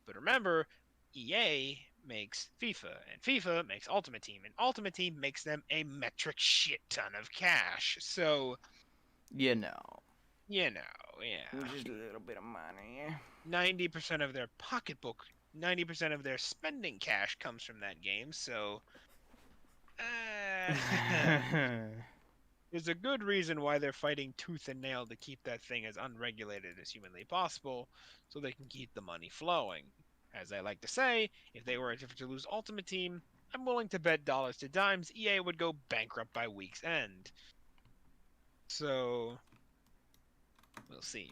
[SPEAKER 2] But remember, EA makes FIFA, and FIFA makes Ultimate Team, and Ultimate Team makes them a metric shit ton of cash. So,
[SPEAKER 1] You know,
[SPEAKER 2] yeah.
[SPEAKER 1] just a little bit of money.
[SPEAKER 2] 90% of their pocketbook, 90% of their spending cash comes from that game. So, uh, there's a good reason why they're fighting tooth and nail to keep that thing as unregulated as humanly possible so they can keep the money flowing. As I like to say, if they were to lose Ultimate Team, I'm willing to bet dollars to dimes EA would go bankrupt by week's end. So, we'll see.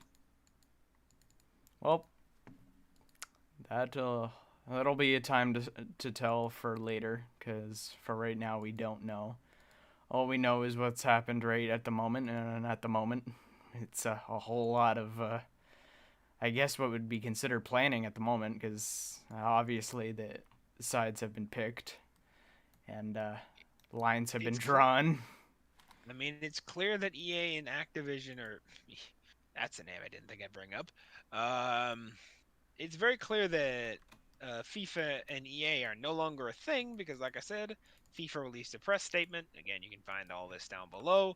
[SPEAKER 1] Well, that'll be a time to tell for later, because for right now we don't know. All we know is what's happened right at the moment, and at the moment, it's a whole lot of I guess what would be considered planning at the moment, because obviously the sides have been picked and lines have been
[SPEAKER 2] It's clear.
[SPEAKER 1] drawn.
[SPEAKER 2] I mean, it's clear that EA and Activision are. That's a name I didn't think I'd bring up. Um, it's very clear that FIFA and EA are no longer a thing because, like I said, FIFA released a press statement. Again, you can find all this down below,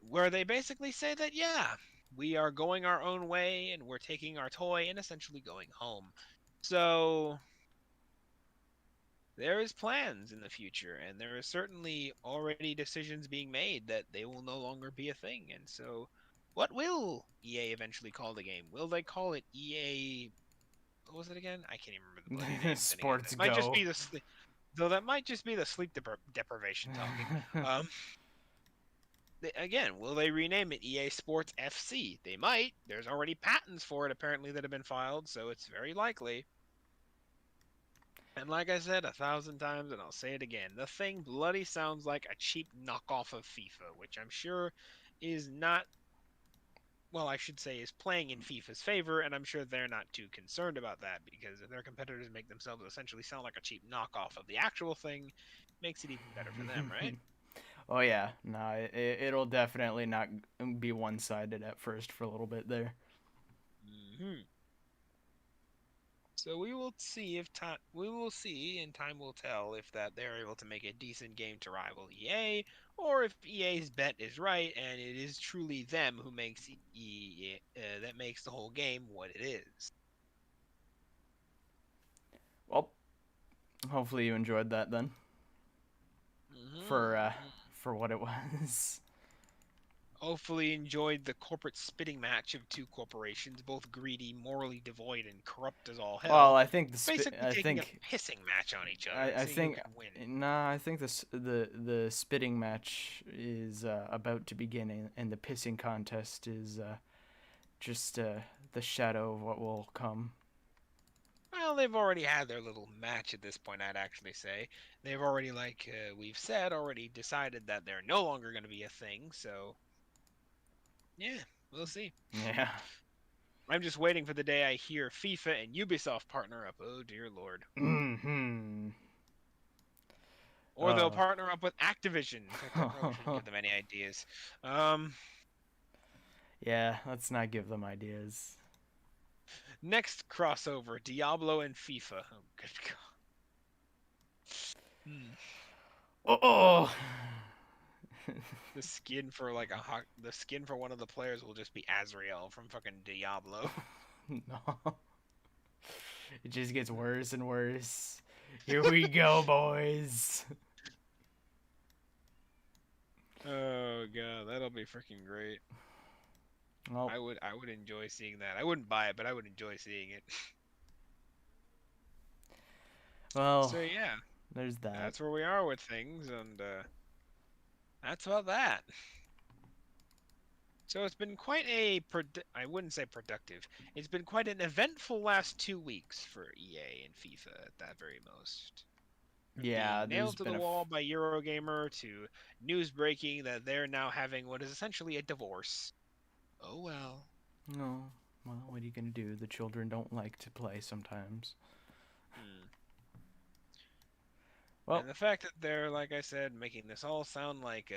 [SPEAKER 2] where they basically say that, yeah, we are going our own way and we're taking our toy and essentially going home. So there is plans in the future, and there is certainly already decisions being made that they will no longer be a thing. And so, what will EA eventually call the game? Will they call it EA? What was it again? I can't even remember the bloody name. Then again,
[SPEAKER 1] Sports
[SPEAKER 2] that might just
[SPEAKER 1] go.
[SPEAKER 2] be the though that might just be the sleep deprivation talking. Um, again, will they rename it EA Sports FC? They might. There's already patents for it apparently that have been filed, so it's very likely. And like I said 1,000 times, and I'll say it again, the thing bloody sounds like a cheap knockoff of FIFA, which I'm sure is not, well, I should say, is playing in FIFA's favor, and I'm sure they're not too concerned about that because if their competitors make themselves essentially sound like a cheap knockoff of the actual thing, makes it even better for them, right?
[SPEAKER 1] Oh yeah, no, it'll definitely not be one-sided at first for a little bit there.
[SPEAKER 2] Hmm. So we will see if time we will see, and time will tell if that they're able to make a decent game to rival EA, or if EA's bet is right and it is truly them who makes that makes the whole game what it is.
[SPEAKER 1] Well, hopefully you enjoyed that then for uh,
[SPEAKER 2] Hmm.
[SPEAKER 1] for what it was.
[SPEAKER 2] Hopefully enjoyed the corporate spitting match of two corporations, both greedy, morally devoid, and corrupt as all
[SPEAKER 1] Well,
[SPEAKER 2] hell,
[SPEAKER 1] I think the
[SPEAKER 2] basically taking a pissing match on each other and
[SPEAKER 1] I
[SPEAKER 2] seeing who
[SPEAKER 1] think
[SPEAKER 2] can win.
[SPEAKER 1] nah, I think the spitting match is about to begin, and the pissing contest is just the shadow of what will come.
[SPEAKER 2] Well, they've already had their little match at this point, I'd actually say. They've already, like we've said, already decided that they're no longer going to be a thing, so yeah, we'll see.
[SPEAKER 1] Yeah.
[SPEAKER 2] I'm just waiting for the day I hear FIFA and Ubisoft partner up. Oh, dear lord.
[SPEAKER 1] Hmm.
[SPEAKER 2] Or they'll partner up with Activision. In fact, I probably shouldn't give them any ideas. Um,
[SPEAKER 1] Yeah, let's not give them ideas.
[SPEAKER 2] Next crossover, Diablo and FIFA. Oh, good god. Hmm.
[SPEAKER 1] Oh.
[SPEAKER 2] The skin for one of the players will just be Azrael from fucking Diablo.
[SPEAKER 1] No. It just gets worse and worse. Here we go, boys.
[SPEAKER 2] Oh god, that'll be freaking great.
[SPEAKER 1] Well,
[SPEAKER 2] I would enjoy seeing that. I wouldn't buy it, but I would enjoy seeing it.
[SPEAKER 1] well,
[SPEAKER 2] So yeah,
[SPEAKER 1] there's that.
[SPEAKER 2] that's where we are with things, and that's about that. So it's been quite I wouldn't say productive. It's been quite an eventful last 2 weeks for EA and FIFA at that very most. From
[SPEAKER 1] Yeah,
[SPEAKER 2] being
[SPEAKER 1] there's
[SPEAKER 2] nailed to
[SPEAKER 1] been
[SPEAKER 2] the
[SPEAKER 1] a.
[SPEAKER 2] wall by Eurogamer to news breaking that they're now having what is essentially a divorce. Oh well.
[SPEAKER 1] No. Well, what are you gonna do? The children don't like to play sometimes.
[SPEAKER 2] Hmm.
[SPEAKER 1] Well,
[SPEAKER 2] And the fact that they're, like I said, making this all sound like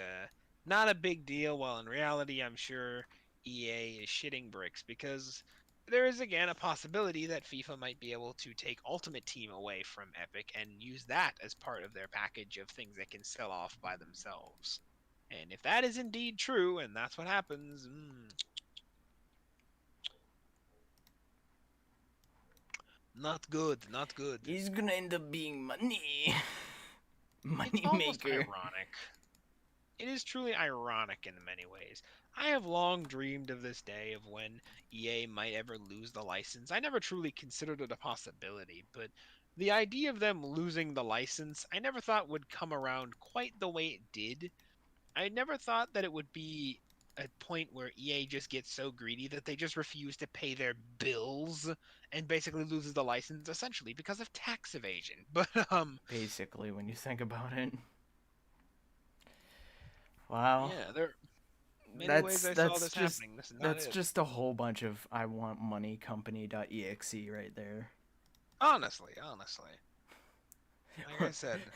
[SPEAKER 2] not a big deal, while in reality, I'm sure EA is shitting bricks because there is again a possibility that FIFA might be able to take Ultimate Team away from Epic and use that as part of their package of things that can sell off by themselves. And if that is indeed true, and that's what happens, not good, not good.
[SPEAKER 1] he's gonna end up being money.
[SPEAKER 2] It's
[SPEAKER 1] Money
[SPEAKER 2] almost
[SPEAKER 1] maker.
[SPEAKER 2] ironic. It is truly ironic in many ways. I have long dreamed of this day of when EA might ever lose the license. I never truly considered it a possibility, but the idea of them losing the license, I never thought would come around quite the way it did. I never thought that it would be a point where EA just gets so greedy that they just refuse to pay their bills and basically loses the license essentially because of tax evasion. But
[SPEAKER 1] Basically, when you think about it. Wow.
[SPEAKER 2] yeah, there are many ways
[SPEAKER 1] That's
[SPEAKER 2] I saw
[SPEAKER 1] that's
[SPEAKER 2] this
[SPEAKER 1] just
[SPEAKER 2] happening. This is not
[SPEAKER 1] that's
[SPEAKER 2] it.
[SPEAKER 1] just a whole bunch of I want money company.exe right there.
[SPEAKER 2] Honestly. Like I said,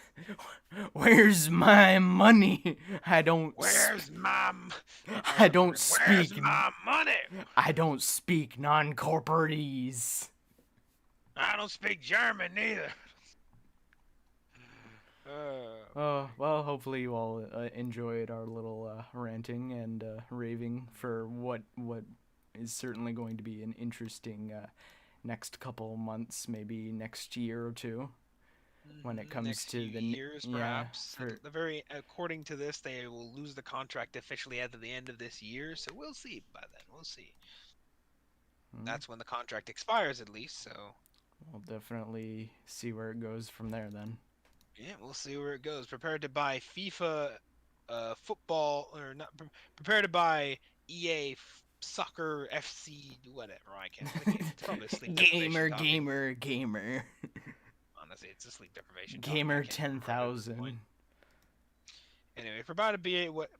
[SPEAKER 1] Where's my money? I don't
[SPEAKER 2] where's my
[SPEAKER 1] I don't
[SPEAKER 2] where's
[SPEAKER 1] speak
[SPEAKER 2] my money?
[SPEAKER 1] I don't speak non-corporateese.
[SPEAKER 2] I don't speak German neither. Uh,
[SPEAKER 1] Well, hopefully you all enjoyed our little ranting and raving for what is certainly going to be an interesting next couple months, maybe next year or two, when it comes
[SPEAKER 2] next few
[SPEAKER 1] to
[SPEAKER 2] years,
[SPEAKER 1] yeah
[SPEAKER 2] perhaps.
[SPEAKER 1] for
[SPEAKER 2] The very according to this, they will lose the contract officially at the end of this year. So we'll see by then. We'll see.
[SPEAKER 1] hmm,
[SPEAKER 2] That's when the contract expires, at least. So
[SPEAKER 1] we'll definitely see where it goes from there then.
[SPEAKER 2] yeah, we'll see where it goes. Prepare to buy FIFA football or not prepare to buy EA soccer FC whatever. I can't think. It's probably sleep deprivation
[SPEAKER 1] Gamer,
[SPEAKER 2] talking.
[SPEAKER 1] gamer, gamer.
[SPEAKER 2] Honestly, it's a sleep deprivation talking. I
[SPEAKER 1] Gamer
[SPEAKER 2] can't even remember at this point.
[SPEAKER 1] 10,000.
[SPEAKER 2] Anyway,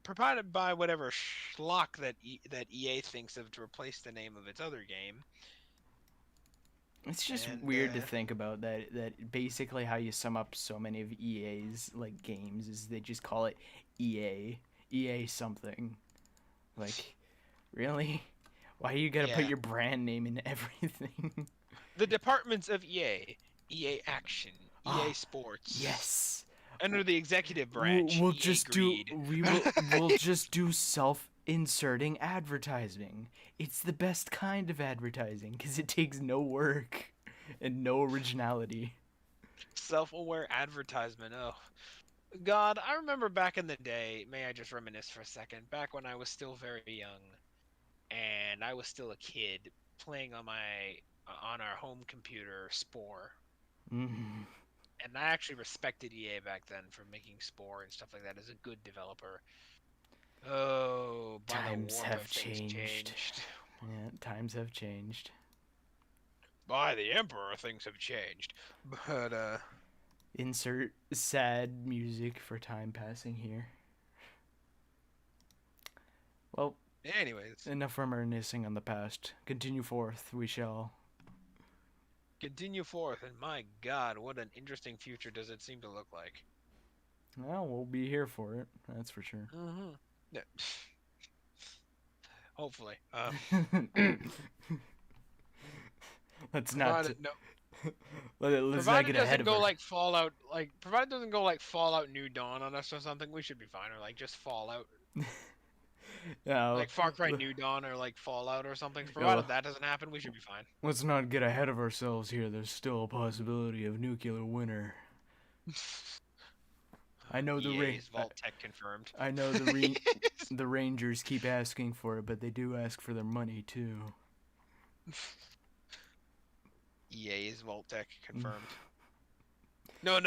[SPEAKER 2] provided by whatever schlock that EA thinks of to replace the name of its other game.
[SPEAKER 1] It's just
[SPEAKER 2] And
[SPEAKER 1] weird to think about that basically how you sum up so many of EA's like games is they just call it EA. EA something. Like, really? Why you gotta put
[SPEAKER 2] yeah,
[SPEAKER 1] your brand name in everything?
[SPEAKER 2] the departments of EA, EA Action, EA
[SPEAKER 1] Ah,
[SPEAKER 2] Sports,
[SPEAKER 1] yes.
[SPEAKER 2] under the executive
[SPEAKER 1] We'll,
[SPEAKER 2] branch,
[SPEAKER 1] we'll
[SPEAKER 2] EA
[SPEAKER 1] just do
[SPEAKER 2] Greed.
[SPEAKER 1] we'll just do self-inserting advertising. It's the best kind of advertising because it takes no work and no originality.
[SPEAKER 2] Self-aware advertisement. Oh, God, I remember back in the day. May I just reminisce for a second? Back when I was still very young, and I was still a kid playing on our home computer Spore.
[SPEAKER 1] Mm,
[SPEAKER 2] And I actually respected EA back then for making Spore and stuff like that as a good developer. Oh, by the
[SPEAKER 1] times
[SPEAKER 2] warp of
[SPEAKER 1] have
[SPEAKER 2] things
[SPEAKER 1] changed.
[SPEAKER 2] changed.
[SPEAKER 1] Yeah, times have changed.
[SPEAKER 2] By the Emperor, things have changed. But,
[SPEAKER 1] Insert sad music for time passing here. Well,
[SPEAKER 2] anyways,
[SPEAKER 1] enough reminiscing on the past. Continue forth, we shall.
[SPEAKER 2] continue forth, and my God, what an interesting future does it seem to look like.
[SPEAKER 1] Well, we'll be here for it, that's for sure.
[SPEAKER 2] Mm-hmm. Yeah. Hopefully.
[SPEAKER 1] Let's not.
[SPEAKER 2] Provided no,
[SPEAKER 1] Let's not
[SPEAKER 2] provided
[SPEAKER 1] get
[SPEAKER 2] it
[SPEAKER 1] ahead
[SPEAKER 2] doesn't
[SPEAKER 1] of
[SPEAKER 2] go
[SPEAKER 1] her.
[SPEAKER 2] like Fallout, provided it doesn't go like Fallout New Dawn on us or something, we should be fine. Or like just Fallout,
[SPEAKER 1] Yeah,
[SPEAKER 2] like Far Cry New Dawn or like Fallout or something.
[SPEAKER 1] yeah,
[SPEAKER 2] Provided that doesn't happen, we should be fine.
[SPEAKER 1] let's not get ahead of ourselves here. There's still a possibility of nuclear winter. I know the
[SPEAKER 2] EA is Vault Tech confirmed.
[SPEAKER 1] I know the Rangers keep asking for it, but they do ask for their money too.
[SPEAKER 2] EA is Vault Tech confirmed. No.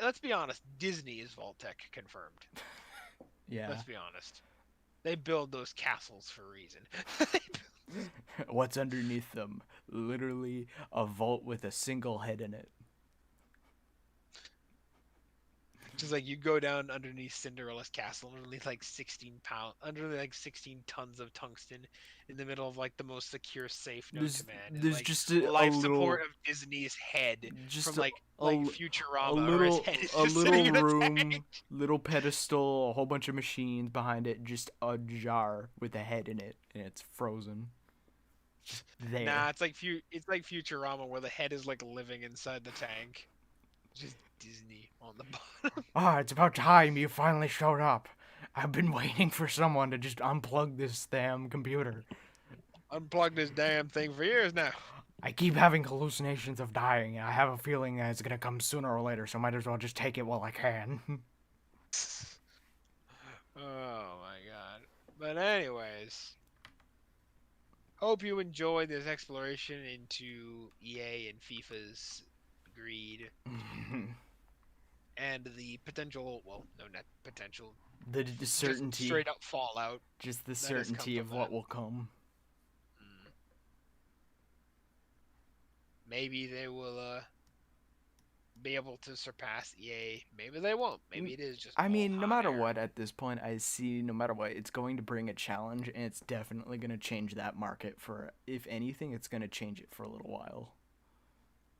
[SPEAKER 2] Let's be honest. Disney is Vault Tech confirmed.
[SPEAKER 1] Yeah.
[SPEAKER 2] Let's be honest. They build those castles for a reason.
[SPEAKER 1] What's underneath them? Literally a vault with a single head in it.
[SPEAKER 2] Just like you go down underneath Cinderella's castle, underneath like 16 tons of tungsten, in the middle of like the most secure safe known to man, is
[SPEAKER 1] There's
[SPEAKER 2] like
[SPEAKER 1] just a
[SPEAKER 2] life
[SPEAKER 1] little
[SPEAKER 2] support of Disney's head
[SPEAKER 1] just
[SPEAKER 2] from
[SPEAKER 1] a,
[SPEAKER 2] like
[SPEAKER 1] a, a
[SPEAKER 2] Futurama, or his
[SPEAKER 1] little
[SPEAKER 2] head is
[SPEAKER 1] a
[SPEAKER 2] just sitting
[SPEAKER 1] little
[SPEAKER 2] in a tank.
[SPEAKER 1] room, little pedestal, a whole bunch of machines behind it, just a jar with a head in it, and it's frozen. Just there.
[SPEAKER 2] Nah, it's like Futurama where the head is like living inside the tank. Just Disney on the bottom.
[SPEAKER 1] Ah, it's about time you finally showed up. I've been waiting for someone to just unplug this damn computer.
[SPEAKER 2] Unplugged this damn thing for years now.
[SPEAKER 1] I keep having hallucinations of dying, and I have a feeling that it's gonna come sooner or later, so might as well just take it while I can.
[SPEAKER 2] Oh my God. But anyways, hope you enjoyed this exploration into EA and FIFA's greed and the potential, well, no, not potential,
[SPEAKER 1] the
[SPEAKER 2] just
[SPEAKER 1] certainty,
[SPEAKER 2] straight up fallout
[SPEAKER 1] just the
[SPEAKER 2] that has come
[SPEAKER 1] certainty
[SPEAKER 2] from
[SPEAKER 1] of
[SPEAKER 2] that.
[SPEAKER 1] what will come.
[SPEAKER 2] Mm. Maybe they will be able to surpass EA. Maybe they won't. Maybe it is just
[SPEAKER 1] I
[SPEAKER 2] all
[SPEAKER 1] mean, no
[SPEAKER 2] hot
[SPEAKER 1] matter
[SPEAKER 2] air.
[SPEAKER 1] what, at this point, I see no matter what, it's going to bring a challenge, and it's definitely going to change that market for, if anything, it's going to change it for a little while.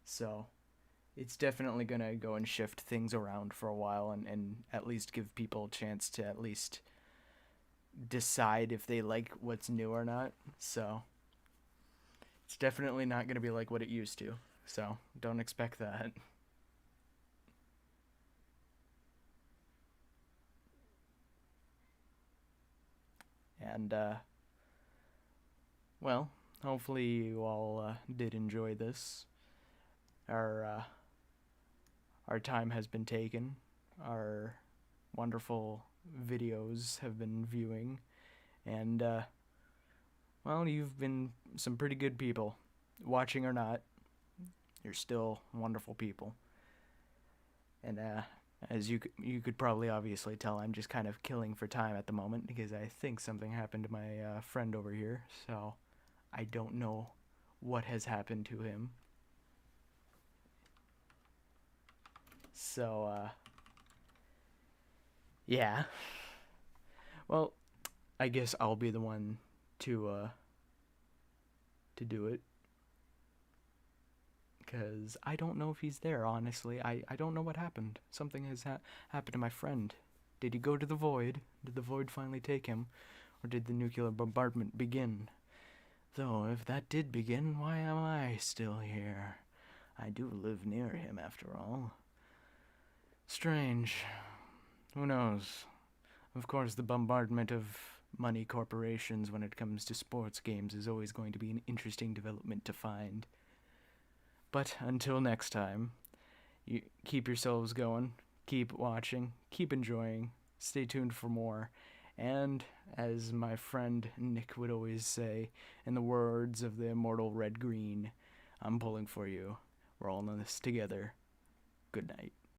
[SPEAKER 1] So, it's definitely going to go and shift things around for a while and at least give people a chance to at least decide if they like what's new or not. So, it's definitely not going to be like what it used to. So, don't expect that. And, well, hopefully you all did enjoy this. Our time has been taken. Our wonderful videos have been viewing. And, well, you've been some pretty good people. Watching or not, you're still wonderful people. And, As you could probably obviously tell, I'm just kind of killing for time at the moment because I think something happened to my friend over here. So I don't know what has happened to him. So yeah. Well, I guess I'll be the one to do it because I don't know if he's there. Honestly, I don't know what happened. Something has happened to my friend. Did he go to the void? Did the void finally take him, or did the nuclear bombardment begin? Though, if that did begin, why am I still here? I do live near him, after all. Strange. Who knows? Of course, the bombardment of money corporations when it comes to sports games is always going to be an interesting development to find. But until next time, you keep yourselves going, keep watching, keep enjoying, stay tuned for more. And as my friend Nick would always say, in the words of the immortal Red Green, I'm pulling for you. We're all in this together. Good night.